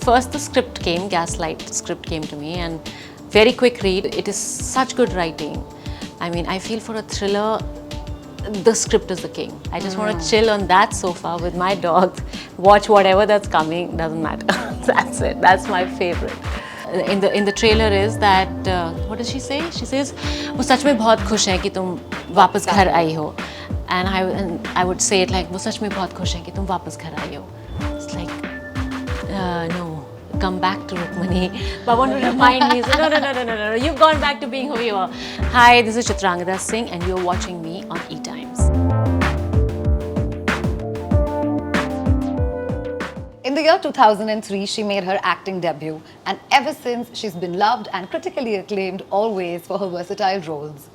first the script came, Gaslight script came to me, and very quick read. It is such good writing. I mean, I feel for a thriller, the script is the king. I just want to chill on that sofa with my dog, watch whatever that's coming, doesn't matter. That's it. That's my favorite. In the trailer is that what does she say? She says, "वो सच में बहुत खुश है कि तुम वापस घर आई हो," and I would say it like, "वो सच में बहुत खुश है कि तुम वापस घर आई हो." It's like, no, come back to Rukmani. But I want to remind me, so, no, you've gone back to being who you are. Hi, this is Chitrangda Singh, and you're watching me on ETimes. In the year 2003, she made her acting debut, and ever since, she's been loved and critically acclaimed always for her versatile roles.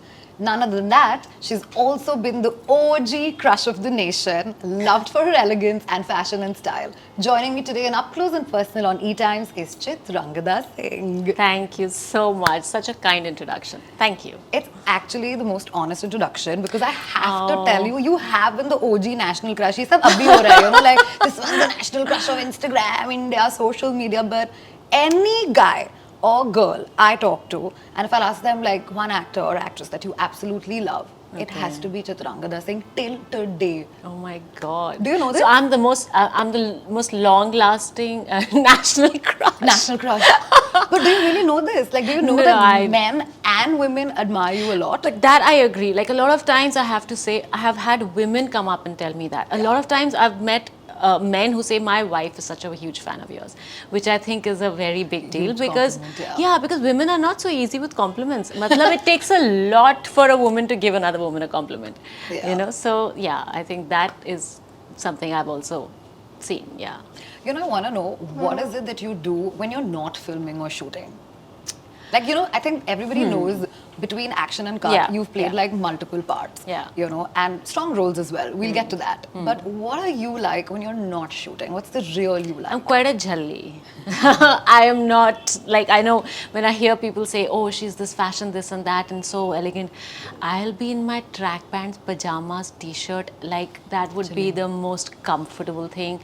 None other than that, she's also been the OG crush of the nation, loved for her elegance and fashion and style. Joining me today in Up Close and Personal on ETimes is Chitrangda Singh. Thank you so much. Such a kind introduction. Thank you. It's actually the most honest introduction because I have to tell you, you have been the OG national crush. Ye sab abhi ho raha hai, you know, like this one's the national crush of Instagram, India, social media, but any guy or girl I talk to, and if I'll ask them like one actor or actress that you absolutely love, it has to be Chitrangda Singh till today. Oh my God! Do you know this? So I'm the most long-lasting national crush. National crush. But do you really know this? Like, do you know that men and women admire you a lot? But that I agree. Like a lot of times, I have to say, I have had women come up and tell me that. A lot of times, I've met men who say my wife is such a huge fan of yours, which I think is a very big deal because because women are not so easy with compliments. Matlab, it takes a lot for a woman to give another woman a compliment, you know. So yeah, I think that is something I've also seen. Yeah. You know, I want to know what is it that you do when you're not filming or shooting? Like, you know, I think everybody knows between action and cut, you've played like multiple parts, you know, and strong roles as well. We'll get to that. But what are you like when you're not shooting? What's the real you like? I'm quite a jhalli. I am not, like, I know when I hear people say, oh, she's this fashion, this and that, and so elegant. I'll be in my track pants, pajamas, t-shirt, like that would be the most comfortable thing.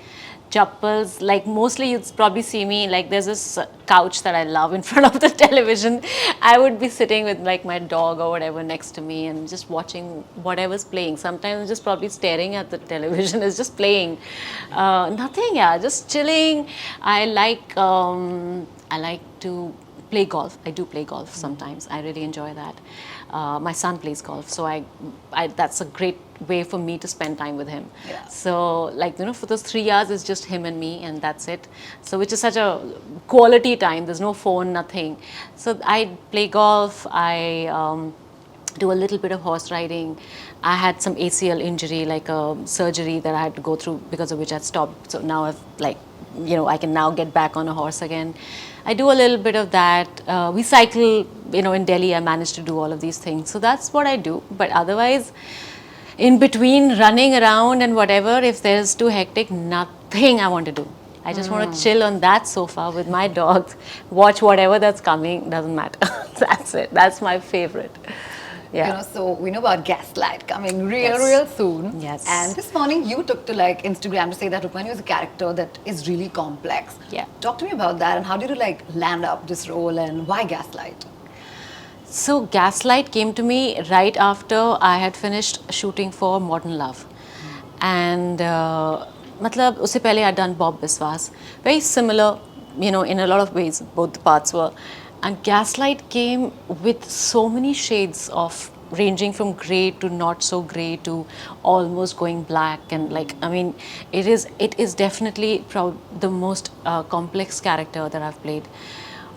Chappals, like mostly you'd probably see me, like there's this couch that I love in front of the television. I would be sitting with like my dog or whatever next to me and just watching whatever's playing. Sometimes just probably staring at the television is just playing. Nothing, just chilling. I like to play golf. I do play golf sometimes. I really enjoy that. My son plays golf, so I that's a great way for me to spend time with him. So like, you know, for those 3 hours it's just him and me and that's it. So which is such a quality time. There's no phone, nothing. So I play golf. I do a little bit of horse riding. I had some ACL injury, like a surgery that I had to go through, because of which I stopped. So now I've like, you know, I can now get back on a horse again. I do a little bit of that. We cycle, you know, in Delhi. I managed to do all of these things. So that's what I do. But otherwise, in between running around and whatever, if there's too hectic, nothing I want to do. I just want to chill on that sofa with my dogs, watch whatever that's coming, doesn't matter. That's it. That's my favorite. Yeah. You know, so we know about Gaslight coming real soon. Yes. And this morning you took to like Instagram to say that Rukmani is a character that is really complex. Yeah. Talk to me about that and how did you like land up this role and why Gaslight? So Gaslight came to me right after I had finished shooting for Modern Love. And matlab, usse pehle I'd done Bob Biswas. Very similar, you know, in a lot of ways, both the parts were. And Gaslight came with so many shades of ranging from grey to not so grey to almost going black, and like, I mean, it is definitely the most complex character that I've played.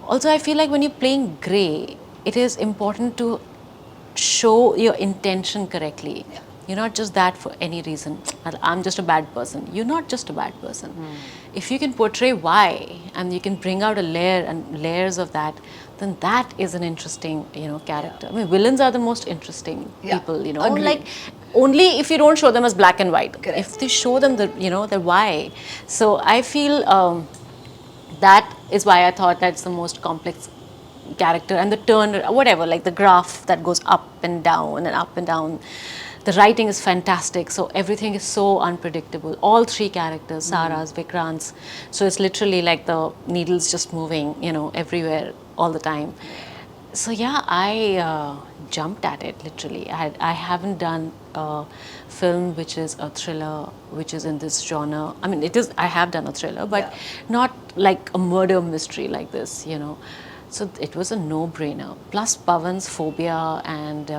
Also, I feel like when you're playing grey, it is important to show your intention correctly. You're not just that for any reason. I'm just a bad person. You're not just a bad person. If you can portray why and you can bring out a layer and layers of that, then that is an interesting, you know, character. I mean, villains are the most interesting people, you know. Like, only if you don't show them as black and white. If they show them the, you know, the why. So I feel that is why I thought that's the most complex character, and the turn, whatever, like the graph that goes up and down and up and down. The writing is fantastic, so everything is so unpredictable. All three characters, Sarah's, Vikrant's, so it's literally like the needles just moving, everywhere all the time. So yeah, I jumped at it literally. I haven't done a film which is a thriller, which is in this genre. I mean, it is. I have done a thriller, but not like a murder mystery like this. So it was a no-brainer. Plus Pawan's phobia, and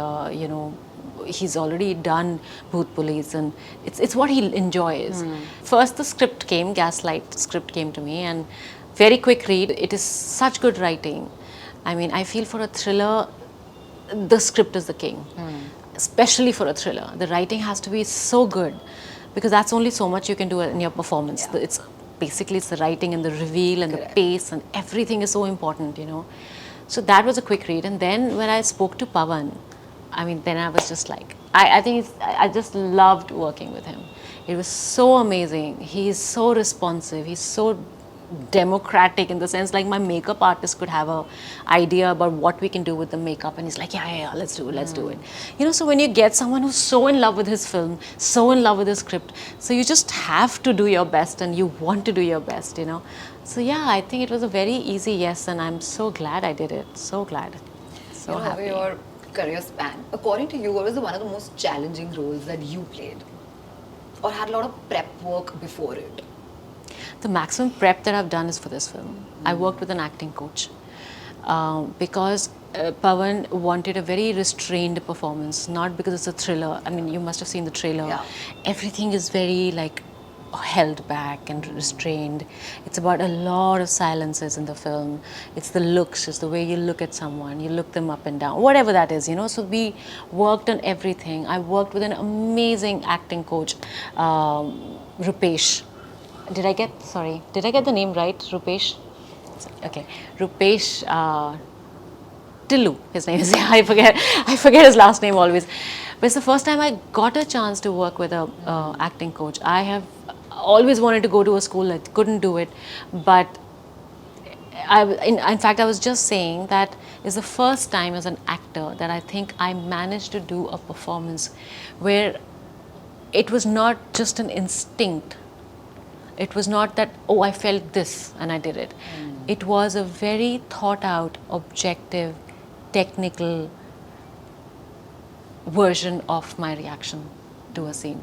he's already done Bhoot Police, and it's what he enjoys. First, the script came, Gaslight script came to me, and very quick read. It is such good writing. I mean, I feel for a thriller, the script is the king. Especially for a thriller, the writing has to be so good, because that's only so much you can do in your performance. It's basically it's the writing and the reveal and the pace and everything is so important. So that was a quick read, and then when I spoke to Pawan, I mean, then I was just like, I think I just loved working with him. It was so amazing. He's so responsive. He's so democratic, in the sense like my makeup artist could have a idea about what we can do with the makeup, and he's like, yeah, let's do it. So when you get someone who's so in love with his film, so in love with his script, so you just have to do your best, and you want to do your best. So yeah, I think it was a very easy yes, and I'm so glad I did it. So glad. So happy. Over your career span, according to you, what was one of the most challenging roles that you played, or had a lot of prep work before it? The maximum prep that I've done is for this film. I worked with an acting coach because Pawan wanted a very restrained performance, not because it's a thriller. I mean, you must have seen the trailer. Yeah. Everything is very like held back and restrained. It's about a lot of silences in the film. It's the looks, it's the way you look at someone, you look them up and down, whatever that is. So we worked on everything. I worked with an amazing acting coach, Rupesh. Did I get the name right? Rupesh? Okay. Rupesh Tillu, his name is. I forget his last name always. But it's the first time I got a chance to work with a acting coach. I have always wanted to go to a school. I couldn't do it. But in fact, I was just saying that it's the first time as an actor that I think I managed to do a performance where it was not just an instinct. It was not that, oh, I felt this and I did it. It was a very thought out, objective, technical version of my reaction to a scene.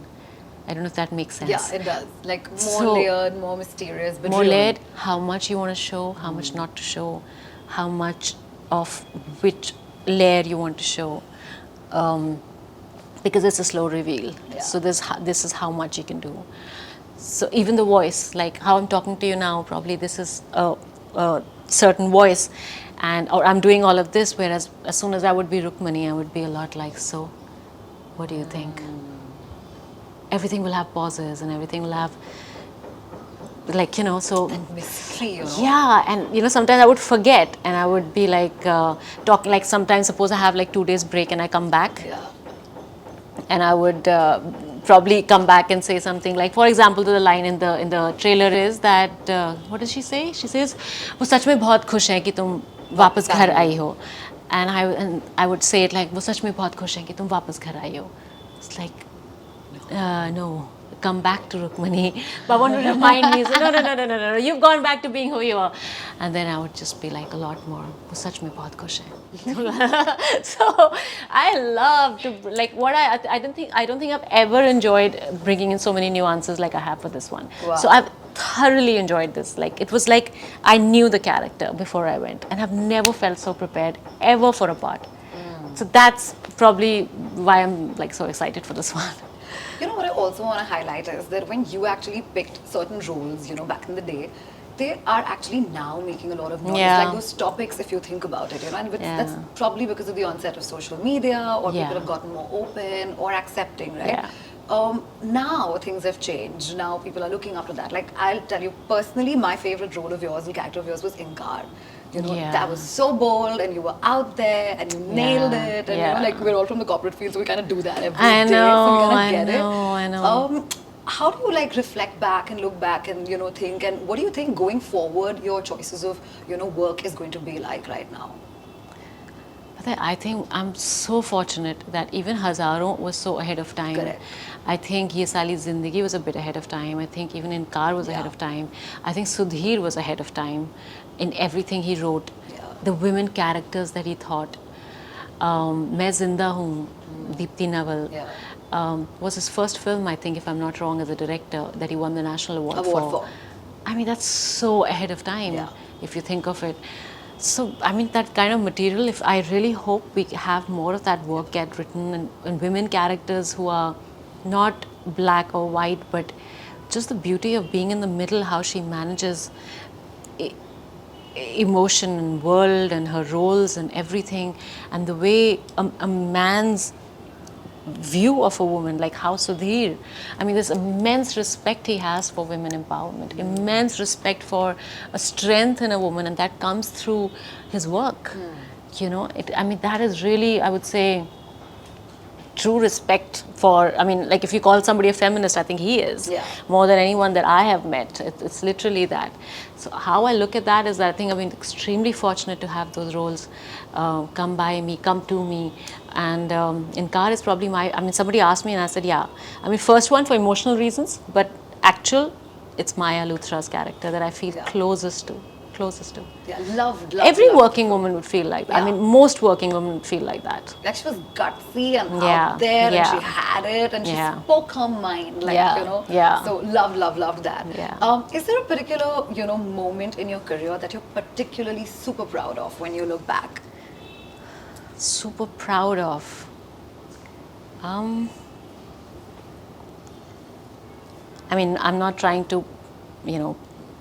I don't know if that makes sense. Yeah, it does. Like more layered, more mysterious, but more real. layered, how much you want to show, how much not to show, how much of which layer you want to show. Because it's a slow reveal. Yeah. So this is how much you can do. So even the voice, like how I'm talking to you now, probably this is a certain voice, or I'm doing all of this, whereas as soon as I would be Rukmani, I would be a lot like, so what do you think? Everything will have pauses and everything will have, like, so... And mystery, Yeah, and sometimes I would forget, and I would be like talking, like sometimes suppose I have like 2 days break and I come back. Yeah. And I would probably come back and say something like, for example, the line in the trailer is that, what does she say? She says, वो सच में बहुत खुश है कि तुम वापस घर आई हो. And I would say it like, वो सच में बहुत खुश है कि तुम वापस घर आई हो. It's like, no, come back to Rukmani. But want to remind me, say, no, you've gone back to being who you are. And then I would just be like a lot more, वो सच में बहुत खुश है. So I love to, like, what I don't think I've ever enjoyed bringing in so many nuances like I have for this one. Wow. So I've thoroughly enjoyed this. Like, it was like I knew the character before I went, and I've never felt so prepared ever for a part. So that's probably why I'm like so excited for this one. You know what I also want to highlight is that when you actually picked certain roles, back in the day, they are actually now making a lot of noise. Yeah. Like those topics, if you think about it, and Yeah. that's probably because of the onset of social media, or Yeah. people have gotten more open or accepting, right? Yeah. Now things have changed. Now people are looking up to that. Like, I'll tell you personally, my favorite role of yours and character of yours was Inkar. Yeah. That was so bold, and you were out there, and you nailed Yeah. it. And Yeah. like, we're all from the corporate field, so we kind of do that every I day. know, So we kind I of get it. know, I know. How do you like reflect back and look back and think, and what do you think going forward your choices of work is going to be like right now? I think I'm so fortunate that even Hazaron was so ahead of time. Correct. I think Ye Sali Zindagi was a bit ahead of time. I think even Inkar was ahead Yeah. of time. I think Sudhir was ahead of time in everything he wrote. Yeah. The women characters that he thought. Main Zinda Hoon, Deepti Naval, Yeah. was his first film, I think, if I'm not wrong, as a director, that he won the National Award, Award for. I mean, that's so ahead of time, Yeah. if you think of it. So, I mean, that kind of material, if I really hope we have more of that work get written, and women characters who are not black or white, but just the beauty of being in the middle, how she manages emotion and world and her roles and everything, and the way a man's view of a woman, like how Sudhir, I mean, there's immense respect he has for women empowerment, immense respect for a strength in a woman, and that comes through his work. You know, I mean, that is really, I would say, true respect for, I mean, like if you call somebody a feminist, I think he is. Yeah. More than anyone that I have met. It's literally that. So how I look at that is that I think I've been extremely fortunate to have those roles come by me, come to me. And Inkar is probably I mean, somebody asked me and I said, yeah. I mean, first one for emotional reasons, but it's Maya Luthra's character that I feel Yeah. closest to. Yeah, loved. Every loved. working woman would feel like that. I Yeah. mean, most working women would feel like that. Like she was gutsy and Yeah, out there, and yeah. she had it, and Yeah. she spoke her mind, like Yeah, you know. yeah. So loved that. Yeah. Is there a particular moment in your career that you're particularly super proud of when you look back? Super proud of. I mean, I'm not trying to,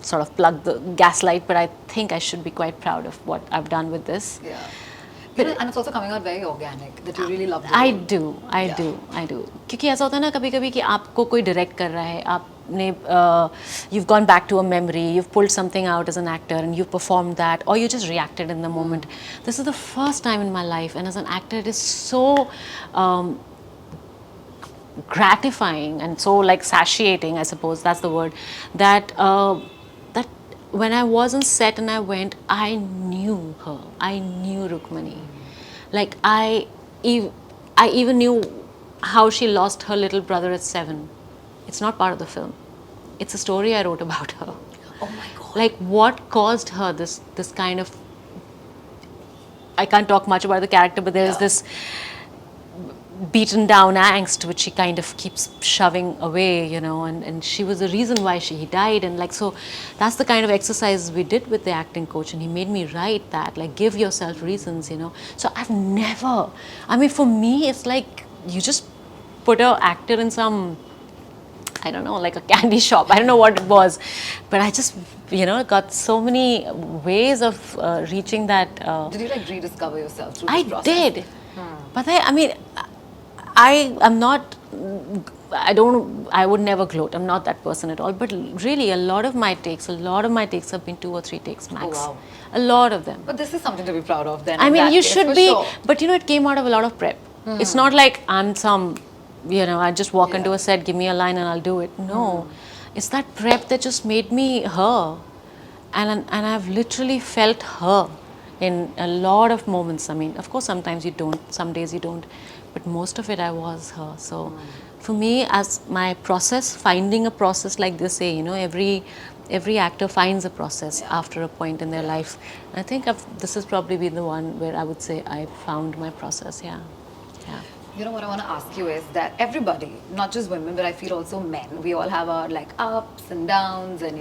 sort of plug the Gaslight, but I think I should be quite proud of what I've done with this. Yeah. And it's also coming out very organic, that you really love the I role. do. क्योंकि ऐसा होता है ना कभी-कभी कि आपको कोई direct कर रहा है, आपने you've gone back to a memory, you've pulled something out as an actor and you've performed that, or you just reacted in the moment. This is the first time in my life, and as an actor, it is so gratifying and so like satiating, I suppose that's the word, that that when I was on set and I went, I knew her. I knew Rukmani. Like I even knew how she lost her little brother at 7. It's not part of the film. It's a story I wrote about her. Oh my God. Like what caused her this kind of, I can't talk much about the character, but there is Yeah. this beaten down angst which she kind of keeps shoving away, and she was the reason why he died. And like, so that's the kind of exercise we did with the acting coach, and he made me write that, like, give yourself reasons. So I've never, I mean, for me it's like you just put an actor in some, I don't know, like a candy shop. I don't know what it was, but I just, got so many ways of reaching that. Did you like rediscover yourself through I this process? did, but I mean, I am not. I would never gloat. I'm not that person at all. But really, a lot of my takes have been 2 or 3 takes max. Oh, wow. A lot of them. But this is something to be proud of then. I in mean, that you case, should for be. sure. But it came out of a lot of prep. It's not like I'm some, I just walk into Yeah. a set, give me a line, and I'll do it. No, it's that prep that just made me her, and I've literally felt her in a lot of moments. I mean, of course, sometimes you don't, some days you don't, but most of it I was her. So, for me, as my process, finding a process like this, every actor finds a process after a point in their life. I think this has probably been the one where I would say I found my process. Yeah. What I want to ask you is that everybody, not just women, but I feel also men, we all have our like ups and downs, and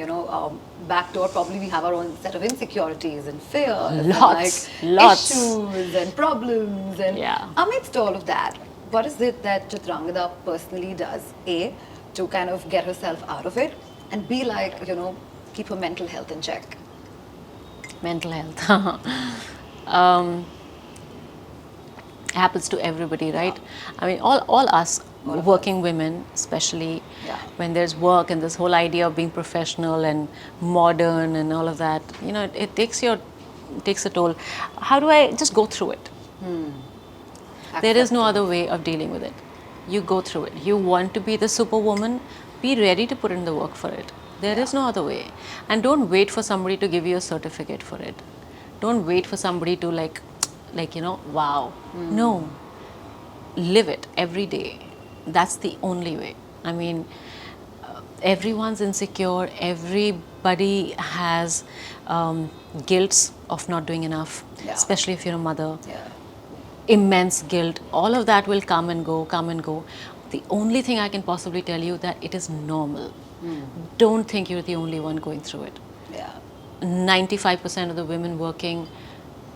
backdoor probably we have our own set of insecurities and fears, Lots. and like issues and problems, and Yeah. amidst all of that, what is it that Chitrangda personally does? A, to kind of get herself out of it, and B, like keep her mental health in check. Mental health. Happens to everybody, right? I mean, all us working women, especially Yeah. when there's work and this whole idea of being professional and modern and all of that, it takes a toll. How do I just go through it? There is no other way of dealing with it. You go through it. You want to be the superwoman, be ready to put in the work for it. There is no other way. And don't wait for somebody to give you a certificate for it. Don't wait for somebody to like like, wow. No, live it every day. That's the only way. I mean, everyone's insecure. Everybody has guilt of not doing enough, Yeah. especially if you're a mother. Yeah. Immense guilt. All of that will come and go, come and go. The only thing I can possibly tell you that it is normal. Don't think you're the only one going through it. Yeah. 95% of the women working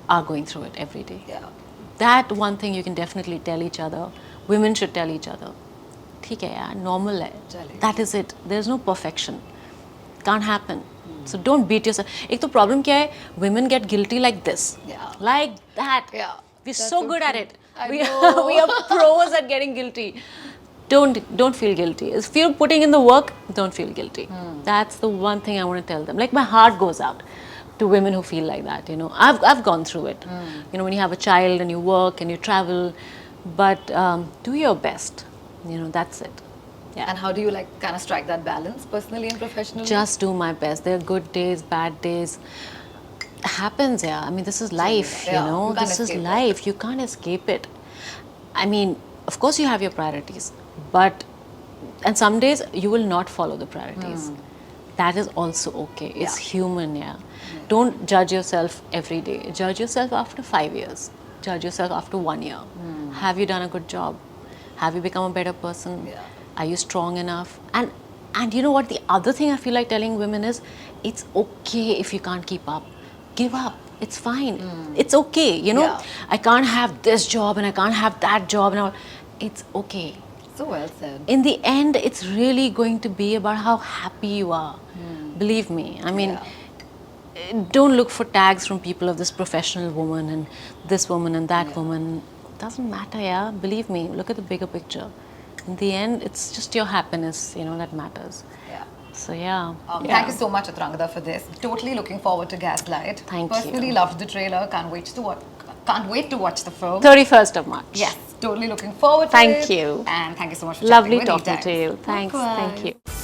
are going through it every day. Yeah. That one thing you can definitely tell each other. Women should tell each other. ठीक है यार, normal है. चलेगा. That is it. There's no perfection. Can't happen. So don't beat yourself. एक तो problem क्या है? Women get guilty like this. Yeah. Like that. Yeah. We're That's so so good at true. it. I We know. we are pros at getting guilty. Don't feel guilty. If you're putting in the work, don't feel guilty. That's the one thing I want to tell them. Like, my heart goes out to women who feel like that. I've gone through it. When you have a child and you work and you travel, but do your best. That's it. Yeah. And how do you kind of strike that balance personally and professionally? Just do my best. There are good days, bad days. Happens, yeah. I mean, this is life, Yeah, you can't This is escape it. life. You can't escape it. I mean, of course you have your priorities, and some days you will not follow the priorities. That is also okay. It's human, yeah. Don't judge yourself every day. Judge yourself after 5 years. Judge yourself after 1 year. Have you done a good job? Have you become a better person? Yeah. Are you strong enough? And you know what? The other thing I feel like telling women is, it's okay if you can't keep up. Give up. It's fine. It's okay. Yeah. I can't have this job and I can't have that job and all. It's okay. So well said. In the end, it's really going to be about how happy you are. Believe me. I mean, don't look for tags from people of this professional woman and this woman and that woman. Doesn't matter, yeah. Believe me. Look at the bigger picture. In the end, it's just your happiness, that matters. Yeah. So yeah. Thank you so much, Chitrangda, for this. Totally looking forward to Gaslight. Thank you. Personally loved the trailer. Can't wait to watch the film. 31st of March. Yes, totally looking forward to Thank it. you. And thank you so much for Lovely chatting with talking to ETimes. you. Thanks. Likewise. Thank you.